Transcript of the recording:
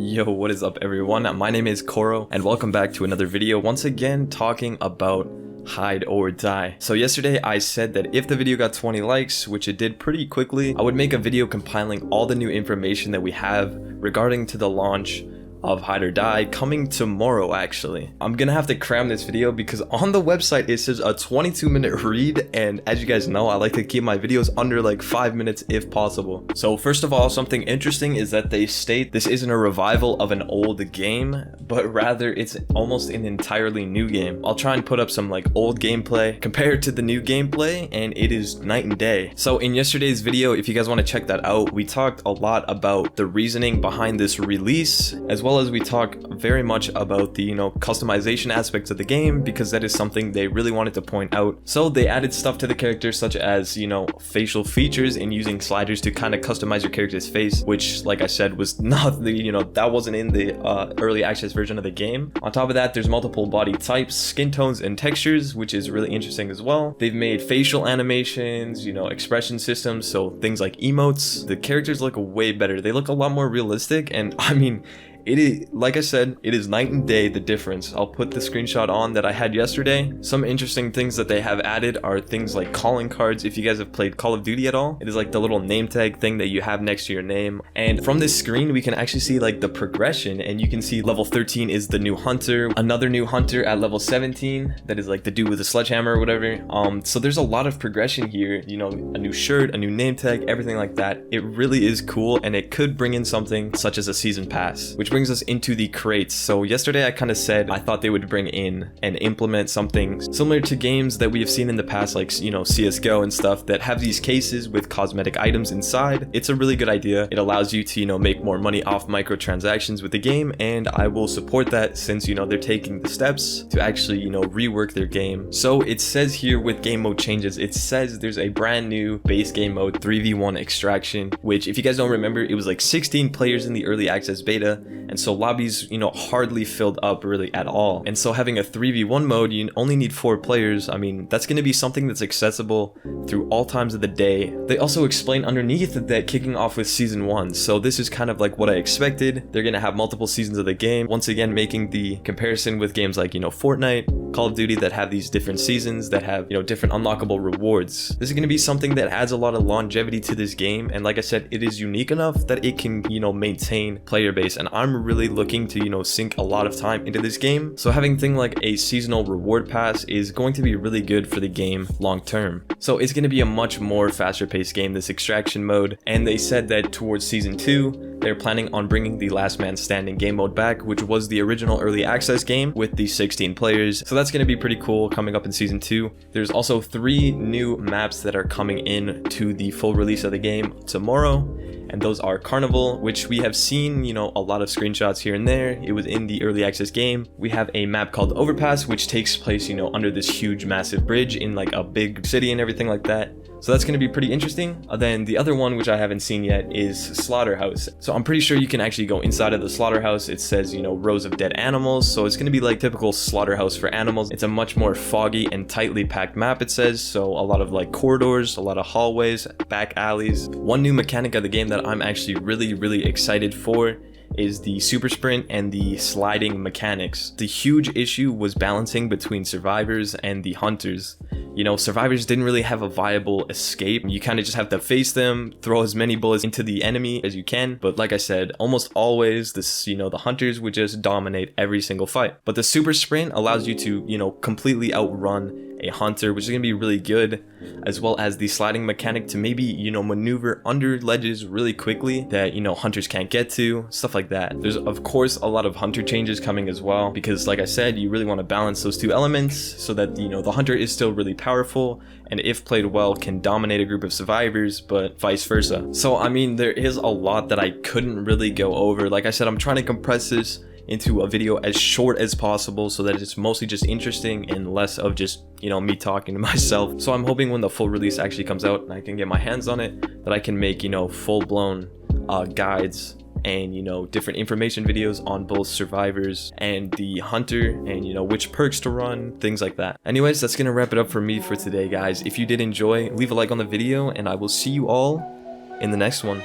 Yo, what is up everyone? My name is Khoro and welcome back to another video, once again talking about hide or die. So yesterday I said that if the video got 20 likes, which it did pretty quickly, I would make a video compiling all the new information that we have regarding to the launch of Hide or Die coming tomorrow. Actually, I'm gonna have to cram this video because on the website it says a 22-minute read, and as you guys know, I like to keep my videos under like 5 minutes if possible. So first of all, something interesting is that they state this isn't a revival of an old game, but rather it's almost an entirely new game. I'll try and put up some like old gameplay compared to the new gameplay, and it is night and day. So in yesterday's video, if you guys want to check that out, we talked a lot about the reasoning behind this release, as well as we talk very much about the customization aspects of the game, because that is something they really wanted to point out. So they added stuff to the character such as facial features and using sliders to kind of customize your character's face, which like I said was not the that wasn't in the early access version of the game. On top of that, there's multiple body types, skin tones, and textures, which is really interesting as well. They've made facial animations, expression systems, so things like emotes. The characters look way better. They look a lot more realistic, and I mean, it is, like I said, it is night and day, the difference. I'll put the screenshot on that I had yesterday. Some interesting things that they have added are things like calling cards. If you guys have played Call of Duty at all, it is like the little name tag thing that you have next to your name. And from this screen, we can actually see like the progression, and you can see level 13 is the new hunter, another new hunter at level 17, that is like the dude with the sledgehammer or whatever. So there's a lot of progression here, a new shirt, a new name tag, everything like that. It really is cool, and it could bring in something such as a season pass, which brings us into the crates. So yesterday I kind of said I thought they would bring in and implement something similar to games that we have seen in the past, like CSGO and stuff, that have these cases with cosmetic items inside. It's a really good idea. It allows you to make more money off microtransactions with the game, and I will support that since they're taking the steps to actually rework their game. So it says here with game mode changes, it says there's a brand new base game mode 3v1 extraction, which if you guys don't remember, it was like 16 players in the early access beta, and so lobbies hardly filled up really at all. And so having a 3v1 mode, you only need 4 players. I mean, that's going to be something that's accessible through all times of the day. They also explain underneath that kicking off with season 1, so this is kind of like what I expected. They're going to have multiple seasons of the game, once again making the comparison with games like Fortnite, Call of Duty, that have these different seasons that have different unlockable rewards. This is going to be something that adds a lot of longevity to this game, and like I said, it is unique enough that it can maintain player base, and I'm really looking to sink a lot of time into this game. So having thing like a seasonal reward pass is going to be really good for the game long term. So it's going to be a much more faster paced game, this extraction mode, and they said that towards season 2 they're planning on bringing the last man standing game mode back, which was the original early access game with the 16 players. So that's going to be pretty cool coming up in season 2. There's also 3 new maps that are coming in to the full release of the game tomorrow, and those are Carnival, which we have seen a lot of screenshots here and there. It was in the early access game. We have a map called Overpass, which takes place under this huge massive bridge in like a big city and everything like that. So that's going to be pretty interesting. Then the other one, which I haven't seen yet, is Slaughterhouse. So I'm pretty sure you can actually go inside of the Slaughterhouse. It says, rows of dead animals. So it's going to be like typical Slaughterhouse for animals. It's a much more foggy and tightly packed map, it says. So a lot of like corridors, a lot of hallways, back alleys. One new mechanic of the game that I'm actually really excited for is the super sprint and the sliding mechanics. The huge issue was balancing between survivors and the hunters. Survivors didn't really have a viable escape. You kind of just have to face them, throw as many bullets into the enemy as you can. But like I said, almost always this, the hunters would just dominate every single fight. But the super sprint allows you to, completely outrun a hunter, which is going to be really good, as well as the sliding mechanic to maybe, maneuver under ledges really quickly that, hunters can't get to, stuff like that. There's of course a lot of hunter changes coming as well, because like I said, you really want to balance those 2 elements so that, the hunter is still really powerful, and if played well can dominate a group of survivors, but vice versa. So I mean, there is a lot that I couldn't really go over. Like I said, I'm trying to compress this into a video as short as possible so that it's mostly just interesting and less of just me talking to myself. So I'm hoping when the full release actually comes out and I can get my hands on it, that I can make full-blown guides and different information videos on both survivors and the hunter, and which perks to run, things like that. Anyways, that's gonna wrap it up for me for today, guys. If you did enjoy, leave a like on the video, and I will see you all in the next one.